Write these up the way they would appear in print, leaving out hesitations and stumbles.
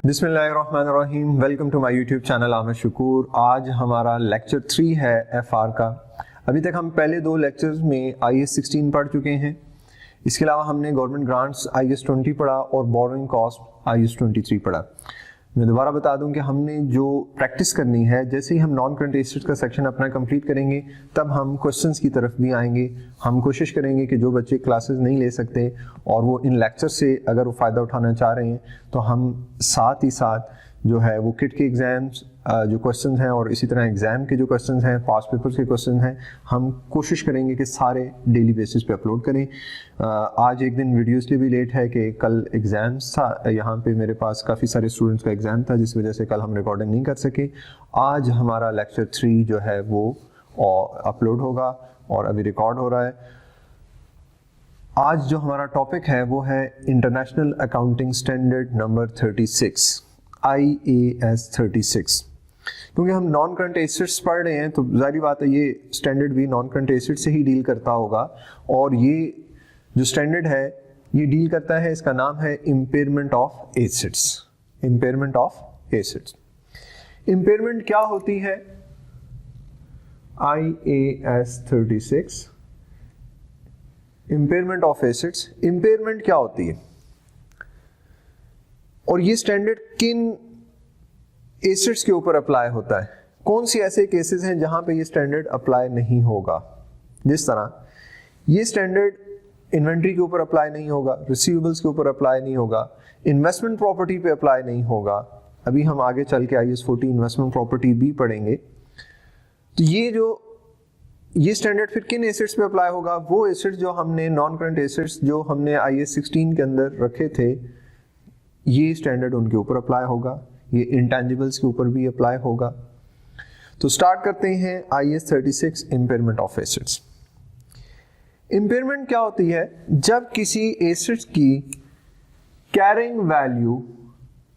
बिस्मिल्लाहिर्रहमानिर्रहीम। Welcome to my YouTube channel Aamir Shakoor. आज हमारा लेक्चर 3 है एफआर का। अभी तक हम पहले 2 लेक्चर्स में IAS 16 पढ़ चुके हैं। इसके अलावा हमने गवर्नमेंट ग्रांट्स IAS 20 पढ़ा और बोरोइंग कॉस्ट IAS 23 पढ़ा। मैं दोबारा बता दूं कि हमने जो प्रैक्टिस करनी है, जैसे ही हम नॉन करंट एसेट्स का सेक्शन अपना कंप्लीट करेंगे तब हम क्वेश्चंस की तरफ भी आएंगे। हम कोशिश करेंगे कि जो बच्चे क्लासेस नहीं ले सकते और वो इन लेक्चर से अगर वो फ़ायदा उठाना चाह रहे हैं तो हम साथ ही साथ जो है वो किट के एग्ज़ाम्स जो क्वेश्चंस हैं और इसी तरह एग्ज़ाम के जो क्वेश्चंस हैं, पास्ट पेपर्स के क्वेश्चंस हैं, हम कोशिश करेंगे कि सारे डेली बेसिस पे अपलोड करें। आज एक दिन वीडियो इसलिए भी लेट है कि कल एग्ज़ाम्स था, यहाँ पे मेरे पास काफ़ी सारे स्टूडेंट्स का एग्ज़ाम था जिस वजह से कल हम रिकॉर्डिंग नहीं कर सके। आज हमारा लेक्चर 3 जो है वो अपलोड होगा और अभी रिकॉर्ड हो रहा है। आज जो हमारा टॉपिक है वो है international accounting standard number 36 IAS 36। क्योंकि हम नॉन करंट एसेट्स पढ़ रहे हैं तो जाहिर बात है ये स्टैंडर्ड भी नॉन करंट एसेट से ही डील करता होगा और ये जो स्टैंडर्ड है ये डील करता है, इसका नाम है impairment of assets. Impairment of assets. Impairment क्या होती है? IAS 36 impairment of assets. Impairment क्या होती है और ये स्टैंडर्ड किन एसेट्स के ऊपर अप्लाई होता है? कौन सी ऐसे केसेस हैं जहां पे ये स्टैंडर्ड अप्लाई नहीं होगा? जिस तरह ये स्टैंडर्ड इन्वेंट्री के ऊपर अप्लाई नहीं होगा, रिसीवेबल्स के ऊपर अप्लाई नहीं होगा, इन्वेस्टमेंट प्रॉपर्टी पे अप्लाई नहीं होगा। अभी हम आगे चल के IAS 40 इन्वेस्टमेंट प्रॉपर्टी भी पढ़ेंगे। तो ये स्टैंडर्ड फिर किन एसेट्स पे अप्लाई होगा? वो एसेट्स जो हमने नॉन करंट एसेट्स जो हमने IAS 16 के अंदर रखे थे, ये स्टैंडर्ड उनके ऊपर अप्लाई होगा। ये इंटेंजिबल्स के ऊपर भी अप्लाई होगा। तो स्टार्ट करते हैं IAS 36 impairment of assets. Impairment क्या होती है? जब किसी एसेट्स की carrying value,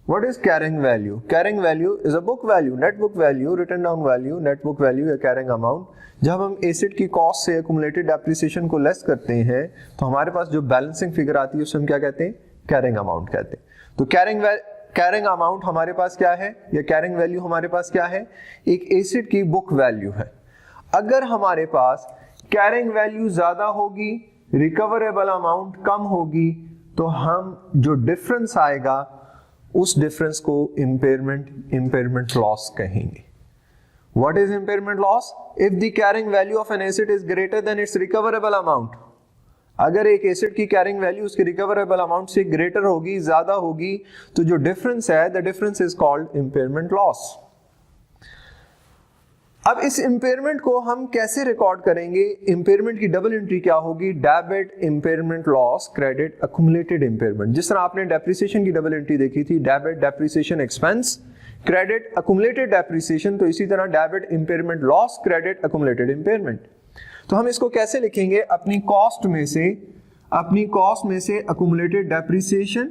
what is carrying value? Carrying value is a book value, net book value, written down value, net book value या कैरिंग अमाउंट। जब हम एसेट की कॉस्ट से एक्युमुलेटेड डेप्रिसिएशन को लेस करते हैं तो हमारे पास जो बैलेंसिंग फिगर आती है उसे हम क्या कहते हैं? कैरिंग अमाउंट कहते हैं। तो कैरिंग अमाउंट हमारे पास क्या है या कैरिंग वैल्यू हमारे पास क्या है? एक एसेट की बुक वैल्यू है। अगर हमारे पास कैरिंग वैल्यू ज्यादा होगी, रिकवरेबल अमाउंट कम होगी, तो हम जो डिफरेंस आएगा उस डिफरेंस को इम्पेयरमेंट लॉस कहेंगे। What is impairment loss? If the carrying value of an asset is greater than it's recoverable amount. अगर एक एसेट की कैरिंग वैल्यू उसके रिकवरेबल अमाउंट से ग्रेटर होगी, ज्यादा होगी, तो जो डिफरेंस है, the difference is called impairment loss. अब इस इम्पेयरमेंट को हम कैसे रिकॉर्ड करेंगे? इम्पेयरमेंट की डबल एंट्री क्या होगी? Debit impairment loss, credit accumulated impairment. जिस तरह आपने डेप्रिसिएशन की डबल एंट्री देखी थी, debit depreciation expense, credit accumulated depreciation, तो इसी तरह debit impairment loss, credit accumulated impairment. तो हम इसको कैसे लिखेंगे? अपनी कॉस्ट में से accumulated depreciation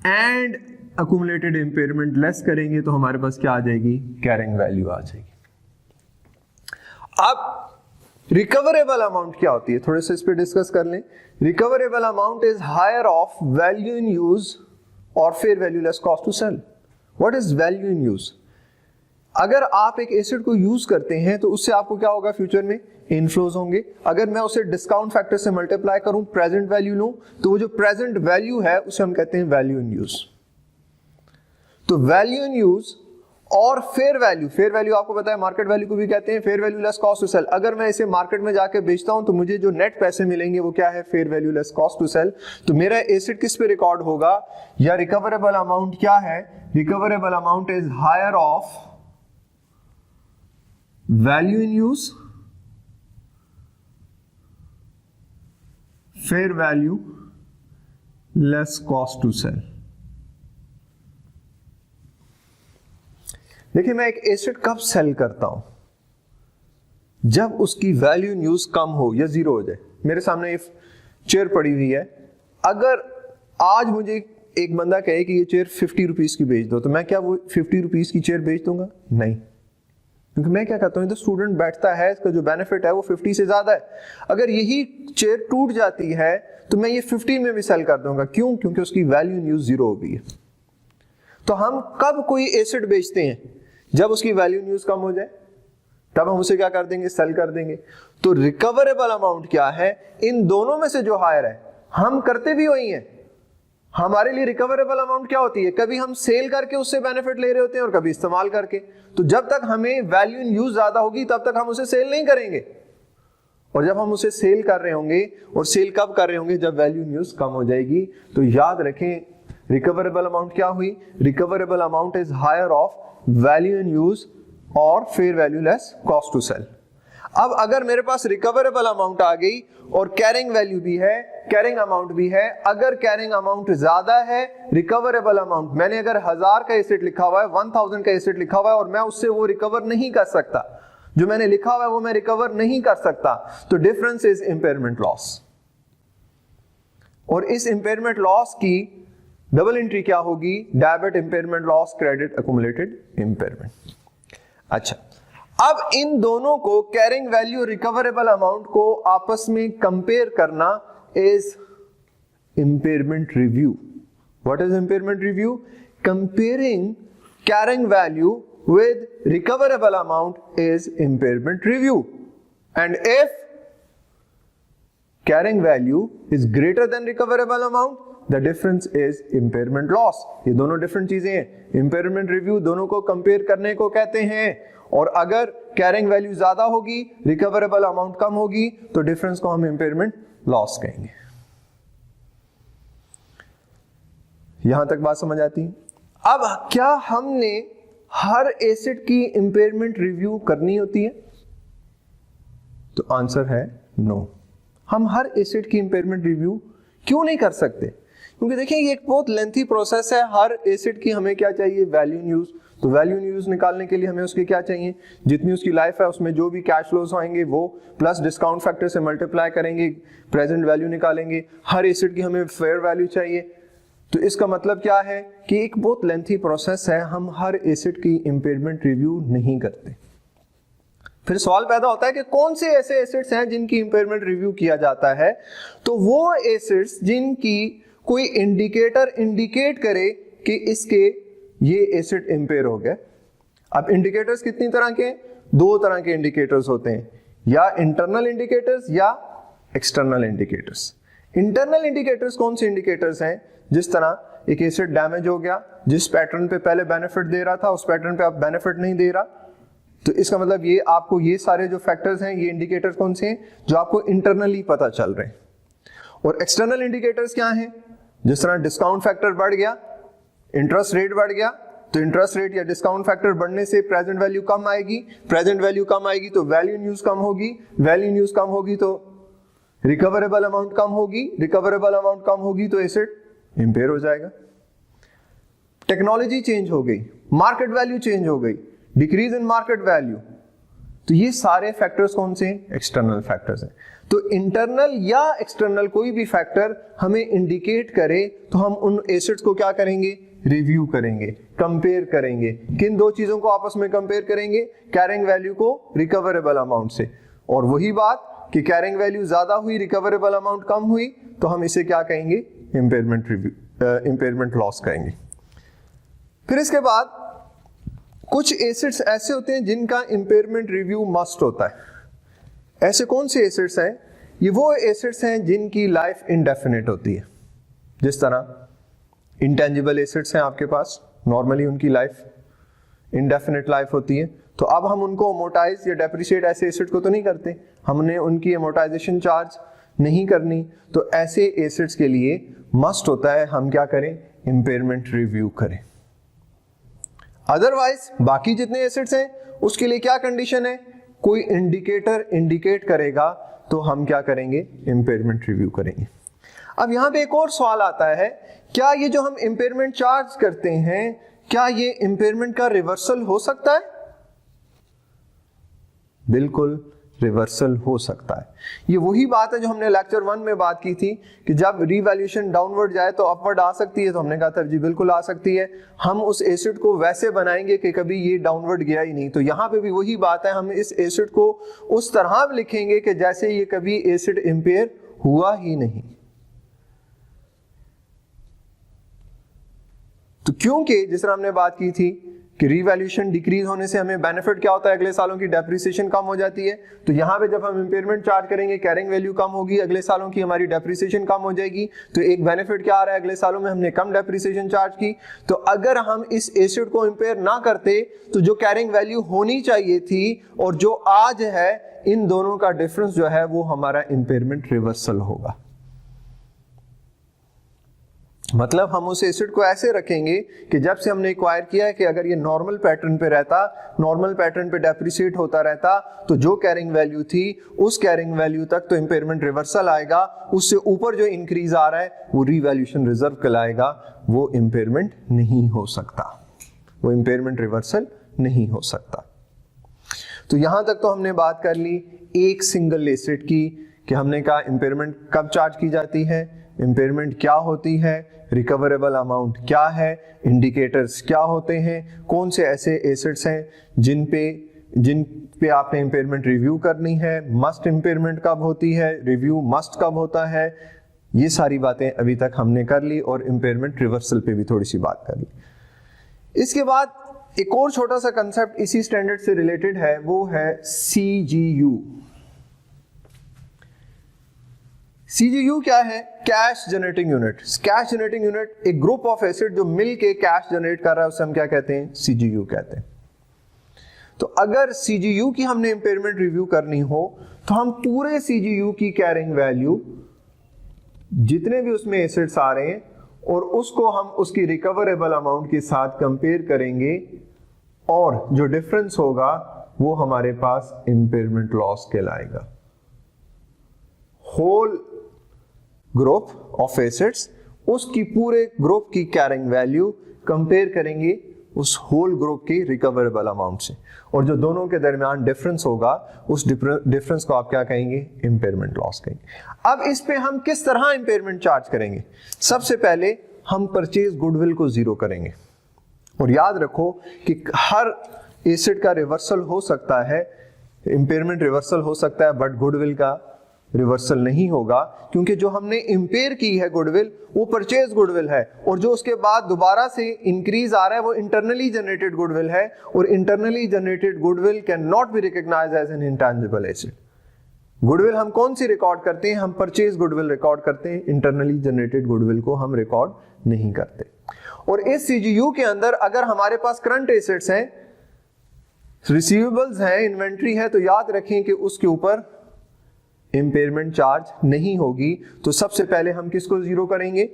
and accumulated impairment less करेंगे तो हमारे पास क्या आ जाएगी? कैरिंग वैल्यू आ जाएगी। अब रिकवरेबल अमाउंट क्या होती है? थोड़े से इस पे डिस्कस कर लें। Recoverable amount is higher of value in use और fair value less cost to sell. What is value in use? अगर आप एक एसेट को यूज करते हैं तो उससे आपको क्या होगा? फ्यूचर में इनफ्लोज होंगे। अगर मैं उसे डिस्काउंट फैक्टर से मल्टीप्लाई करूं, प्रेजेंट वैल्यू लूं, तो वो जो प्रेजेंट वैल्यू है उसे हम कहते हैं वैल्यू इन यूज। तो वैल्यू इन यूज और फेयर वैल्यू आपको पता है मार्केट वैल्यू को भी कहते हैं, fair value less cost to sell. अगर मैं इसे मार्केट में जाके बेचता हूं तो मुझे जो नेट पैसे मिलेंगे वो क्या है? Fair value less cost to sell. तो मेरा एसेट किस पे रिकॉर्ड होगा? या रिकवरेबल अमाउंट क्या है? Recoverable amount is higher of value in use, fair value less cost to sell. देखिए, मैं एक एसेट कब सेल करता हूं? जब उसकी वैल्यू इन यूज कम हो या जीरो हो जाए। मेरे सामने एक चेयर पड़ी हुई है, अगर आज मुझे एक बंदा कहे कि ये चेयर 50 रुपीज की बेच दो, तो मैं क्या वो 50 रुपीज की चेयर बेच दूंगा? नहीं। क्योंकि मैं क्या करता हूँ, तो स्टूडेंट बैठता है, इसका जो बेनिफिट है वो 50 से ज्यादा है। अगर यही चेयर टूट जाती है तो मैं ये 50 में भी सेल कर दूंगा। क्यों? क्योंकि उसकी वैल्यू इन यूज 0 हो गई है। तो हम कब कोई एसेट बेचते हैं? जब उसकी वैल्यू इन यूज कम हो जाए, तब हम उसे क्या कर देंगे? सेल कर देंगे। तो रिकवरेबल अमाउंट क्या है? इन दोनों में से जो हायर है, हम करते भी वही है। हमारे लिए रिकवरेबल अमाउंट क्या होती है? कभी हम सेल करके उससे बेनिफिट ले रहे होते हैं और कभी इस्तेमाल करके। तो जब तक हमें वैल्यू इन यूज ज्यादा होगी तब तक हम उसे सेल नहीं करेंगे, और जब हम उसे सेल कर रहे होंगे, और सेल कब कर रहे होंगे? जब वैल्यू इन यूज कम हो जाएगी। तो याद रखें, रिकवरेबल अमाउंट क्या हुई? Recoverable amount is higher of value in use और fair value less cost to sell. अब अगर मेरे पास रिकवरेबल अमाउंट आ गई और कैरिंग वैल्यू भी है, कैरिंग अमाउंट भी है, अगर कैरिंग अमाउंट ज्यादा है, रिकवरेबल अमाउंट, मैंने अगर 1000 का एसेट लिखा हुआ है, 1000 का एसेट लिखा हुआ है और मैं उससे वो रिकवर नहीं कर सकता, जो मैंने लिखा हुआ है वो मैं रिकवर नहीं कर सकता, तो डिफरेंस इज इंपेयरमेंट लॉस। और इस इंपेयरमेंट लॉस की डबल एंट्री क्या होगी? Debit impairment loss, credit accumulated impairment. अच्छा, अब इन दोनों को, कैरिंग वैल्यू, रिकवरेबल अमाउंट को आपस में कंपेयर करना is impairment review. What is impairment review? Comparing carrying value with recoverable amount is impairment review, and if carrying value is greater than recoverable amount, the difference is impairment loss। ये दोनों different चीजें हैं। impairment review दोनों को compare करने को कहते हैं, और अगर कैरिंग वैल्यू ज्यादा होगी, रिकवरेबल अमाउंट कम होगी, तो डिफरेंस को हम इम्पेयरमेंट लॉस कहेंगे। यहां तक बात समझ आती है? अब क्या हमने हर एसेट की इंपेयरमेंट रिव्यू करनी होती है? तो आंसर है नो। हम हर एसेट की इंपेयरमेंट रिव्यू क्यों नहीं कर सकते? क्योंकि देखिए, ये एक बहुत लेंथी प्रोसेस है। हर एसेट की हमें क्या चाहिए? Value in use. तो वैल्यू इन यूज निकालने के लिए हमें उसके क्या चाहिए? जितनी उसकी लाइफ है उसमें जो भी कैश फ्लोज आएंगे वो प्लस डिस्काउंट फैक्टर से मल्टीप्लाई करेंगे, प्रेजेंट वैल्यू निकालेंगे। हर एसेट की हमें फेयर वैल्यू चाहिए। तो इसका मतलब क्या है कि एक बहुत लेंथी प्रोसेस है, हम हर एसेट की इंपेयरमेंट रिव्यू नहीं करते। फिर सवाल पैदा होता है कि कौन से ऐसे एसेट्स हैं जिनकी इंपेयरमेंट रिव्यू किया जाता है? तो वो एसेट्स जिनकी कोई इंडिकेटर इंडिकेट करे कि इसके ये एसेट इंपेयर हो गया। अब इंडिकेटर्स कितनी तरह के? 2 तरह के इंडिकेटर्स होते हैं, या इंटरनल इंडिकेटर्स या एक्सटर्नल इंडिकेटर्स। इंटरनल इंडिकेटर्स कौन से इंडिकेटर्स हैं? जिस तरह एक एसेट डैमेज हो गया, जिस पैटर्न पे पहले बेनिफिट दे रहा था उस पैटर्न पे अब बेनिफिट नहीं दे रहा, तो इसका मतलब ये आपको ये सारे जो फैक्टर्स हैं, ये इंडिकेटर्स कौन से हैं? जो आपको इंटरनली पता चल रहे हैं। और एक्सटर्नल इंडिकेटर्स क्या हैं? जिस तरह डिस्काउंट फैक्टर बढ़ गया, इंटरेस्ट रेट बढ़ गया, तो इंटरेस्ट रेट या डिस्काउंट फैक्टर बढ़ने से प्रेजेंट वैल्यू कम आएगी, प्रेजेंट वैल्यू कम आएगी तो वैल्यू इन यूज कम होगी, वैल्यू इन यूज कम होगी तो रिकवरेबल अमाउंट कम होगी, रिकवरेबल अमाउंट कम होगी तो एसेट इंपेयर हो जाएगा। टेक्नोलॉजी चेंज हो गई, मार्केट वैल्यू चेंज हो गई, डिक्रीज इन मार्केट वैल्यू, तो ये सारे फैक्टर्स कौन से हैं? एक्सटर्नल फैक्टर्स हैं। तो इंटरनल या एक्सटर्नल कोई भी फैक्टर हमें इंडिकेट करे तो हम उन एसेट्स को क्या करेंगे? रिव्यू करेंगे, कंपेयर करेंगे। किन 2 चीजों को आपस में कंपेयर करेंगे? कैरिंग वैल्यू को रिकवरेबल अमाउंट से। और वही बात कि कैरिंग वैल्यू ज्यादा हुई, रिकवरेबल अमाउंट कम हुई, तो हम इसे क्या कहेंगे? इंपेयरमेंट रिव्यू, इंपेयरमेंट लॉस कहेंगे। फिर इसके बाद कुछ एसेट्स ऐसे होते हैं जिनका इंपेयरमेंट रिव्यू मस्ट होता है। ऐसे कौन से एसेट्स हैं? ये वो एसेट्स हैं जिनकी लाइफ इनडेफिनिट होती है। जिस तरह इंटेंजिबल एसेट्स हैं आपके पास, नॉर्मली उनकी लाइफ इनडेफिनिट लाइफ होती है। तो अब हम उनको अमोर्टाइज या डेप्रिशिएट ऐसे एसेट को तो नहीं करते, हमने उनकी अमोर्टाइजेशन चार्ज नहीं करनी। तो ऐसे एसेट्स के लिए मस्ट होता है हम क्या करें? इंपेयरमेंट रिव्यू करें। अदरवाइज बाकी जितने एसेट्स हैं उसके लिए क्या कंडीशन है? कोई इंडिकेटर इंडिकेट करेगा तो हम क्या करेंगे? इंपेयरमेंट रिव्यू करेंगे। अब यहां पे एक और सवाल आता है, क्या ये जो हम इंपेयरमेंट चार्ज करते हैं, क्या ये इंपेयरमेंट का रिवर्सल हो सकता है? बिल्कुल, रिवर्सल हो सकता है। ये वही बात है जो हमने लेक्चर 1 में बात की थी कि जब रीवैल्यूएशन डाउनवर्ड जाए तो अपवर्ड आ सकती है, तो हमने कहा था जी बिल्कुल आ सकती है। हम उस एसिड को वैसे बनाएंगे कि कभी ये डाउनवर्ड गया ही नहीं, तो यहाँ पे भी वही बात है, हम इस एसिड को उस तरह लिखेंगे कि जैसे ये कभी एसिड इंपेयर हुआ ही नहीं। तो क्योंकि जिस तरह हमने बात की थी कि रीवैल्यूएशन डिक्रीज होने से हमें बेनिफिट क्या होता है, अगले सालों की डेप्रिसिएशन कम हो जाती है। तो यहां पे जब हम इंपेयरमेंट चार्ज करेंगे कैरिंग वैल्यू कम होगी, अगले सालों की हमारी डेप्रिसिएशन कम हो जाएगी। तो एक बेनिफिट क्या आ रहा है, अगले सालों में हमने कम डेप्रिसिएशन चार्ज की। तो अगर हम इस एसिड को इंपेयर ना करते तो जो कैरिंग वैल्यू होनी चाहिए थी और जो आज है, इन दोनों का डिफरेंस जो है वो हमारा इंपेयरमेंट रिवर्सल होगा। मतलब हम उस एसिड को ऐसे रखेंगे कि जब से हमने एक्वायर किया है कि अगर ये नॉर्मल पैटर्न पे रहता, नॉर्मल पैटर्न पे डेप्रिसिएट होता रहता, तो जो कैरिंग वैल्यू थी उस कैरिंग वैल्यू तक तो इंपेयरमेंट रिवर्सल आएगा, उससे ऊपर जो इंक्रीज आ रहा है वो रीवैल्यूएशन रिजर्व कहलाएगा, वो इंपेयरमेंट नहीं हो सकता, वो इंपेयरमेंट रिवर्सल नहीं हो सकता। तो यहां तक तो हमने बात कर ली एक सिंगल एसिड की कि हमने कहा इंपेयरमेंट कब चार्ज की जाती है, इंपेयरमेंट क्या होती है, रिकवरेबल अमाउंट क्या है, इंडिकेटर्स क्या होते हैं, कौन से ऐसे एसिड्स हैं जिन पे आपने इंपेयरमेंट रिव्यू करनी है, मस्ट इंपेयरमेंट कब होती है, रिव्यू मस्ट कब होता है। ये सारी बातें अभी तक हमने कर ली और इंपेयरमेंट रिवर्सल पे भी थोड़ी सी बात कर ली। इसके बाद एक और छोटा सा कंसेप्ट इसी स्टैंडर्ड से रिलेटेड है, वो है CGU। CGU क्या है? Cash generating unit. Cash generating unit एक ग्रुप ऑफ एसिड जो मिल के कैश जनरेट कर रहा है, उसे हम क्या कहते हैं? CGU कहते हैं। तो अगर CGU की हमने इंपेयरमेंट रिव्यू करनी हो तो हम पूरे CGU की कैरिंग वैल्यू, जितने भी उसमें एसिड्स आ रहे हैं, और उसको हम उसकी रिकवरेबल अमाउंट के साथ कंपेयर करेंगे और जो डिफरेंस होगा वो हमारे पास इंपेयरमेंट लॉस कहलाएगा। होल ग्रुप ऑफ एसिड्स, उसकी पूरे ग्रुप की कैरिंग वैल्यू कंपेयर करेंगे उस होल ग्रुप की रिकवरेबल अमाउंट से, और जो दोनों के दरमियान डिफरेंस होगा उस डिफरेंस को आप क्या कहेंगे? इंपेयरमेंट लॉस कहेंगे। अब इस पे हम किस तरह इंपेयरमेंट चार्ज करेंगे? सबसे पहले हम परचेज गुडविल को जीरो करेंगे, और याद रखो कि हर एसिड का रिवर्सल हो सकता है, इंपेयरमेंट रिवर्सल हो सकता है, बट गुडविल का रिवर्सल नहीं होगा, क्योंकि जो हमने इंपेयर की है गुडविल वो परचेज गुडविल है, और जो उसके बाद दोबारा से इंक्रीज आ रहा है वो इंटरनली जनरेटेड गुडविल है, और internally generated goodwill can not be recognised as an intangible asset. Goodwill हम कौन सी रिकॉर्ड करते हैं? हम परचेज गुडविल रिकॉर्ड करते हैं, इंटरनली जनरेटेड गुडविल को हम रिकॉर्ड नहीं करते। और इस CGU के अंदर अगर हमारे पास करंट एसेट्स हैं, रिसीवेबल्स हैं, इन्वेंट्री है, तो याद रखें कि उसके ऊपर इंपेयरमेंट चार्ज नहीं होगी। तो सबसे पहले हम किसको जीरो करेंगे?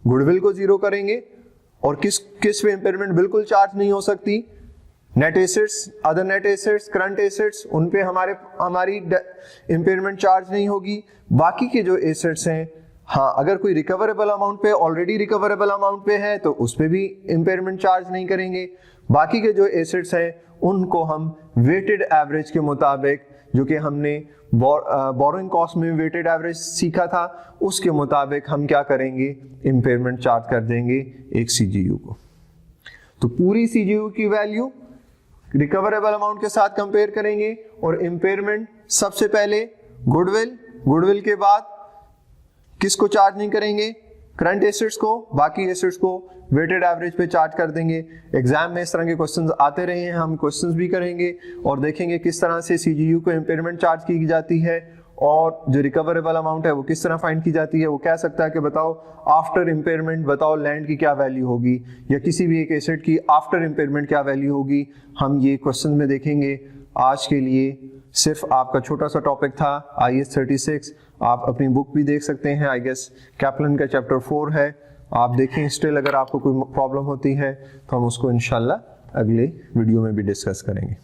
गुडविल को जीरो करेंगे। और किस पे इंपेयरमेंट बिल्कुल चार्ज नहीं हो सकती? Net assets, other net assets, current assets, उन पे हमारी इंपेयरमेंट चार्ज नहीं होगी। बाकी के जो एसेट्स हैं, हाँ, अगर कोई रिकवरेबल अमाउंट पे, ऑलरेडी रिकवरेबल अमाउंट पे है तो उस पे भी इंपेयरमेंट चार्ज नहीं करेंगे। बाकी के जो एसेट्स हैं उनको हम वेटेड एवरेज के मुताबिक, जो कि हमने बोरोइंग कॉस्ट में वेटेड एवरेज सीखा था, उसके मुताबिक हम क्या करेंगे? इंपेयरमेंट चार्ज कर देंगे एक CGU को। तो पूरी CGU की वैल्यू रिकवरेबल अमाउंट के साथ कंपेयर करेंगे, और इंपेयरमेंट सबसे पहले गुडविल के बाद किसको चार्ज नहीं करेंगे? करंट एसेट्स को, बाकी एसेट्स को वेटेड एवरेज पे चार्ज कर देंगे। एग्जाम में इस तरह के क्वेश्चंस आते रहे हैं, हम क्वेश्चंस भी करेंगे और देखेंगे किस तरह से CGU को इंपेयरमेंट चार्ज की जाती है, और जो रिकवरेबल अमाउंट है वो किस तरह फाइंड की जाती है। वो कह सकता है कि बताओ आफ्टर इंपेयरमेंट बताओ लैंड की क्या वैल्यू होगी, या किसी भी एक एसेट की आफ्टर इंपेयरमेंट क्या वैल्यू होगी। हम ये क्वेश्चन में देखेंगे। आज के लिए सिर्फ आपका छोटा सा टॉपिक था IAS 36। आप अपनी बुक भी देख सकते हैं, आई गेस कैप्लन का चैप्टर 4 है, आप देखें। स्टिल अगर आपको कोई प्रॉब्लम होती है तो हम उसको इंशाल्लाह अगले वीडियो में भी डिस्कस करेंगे।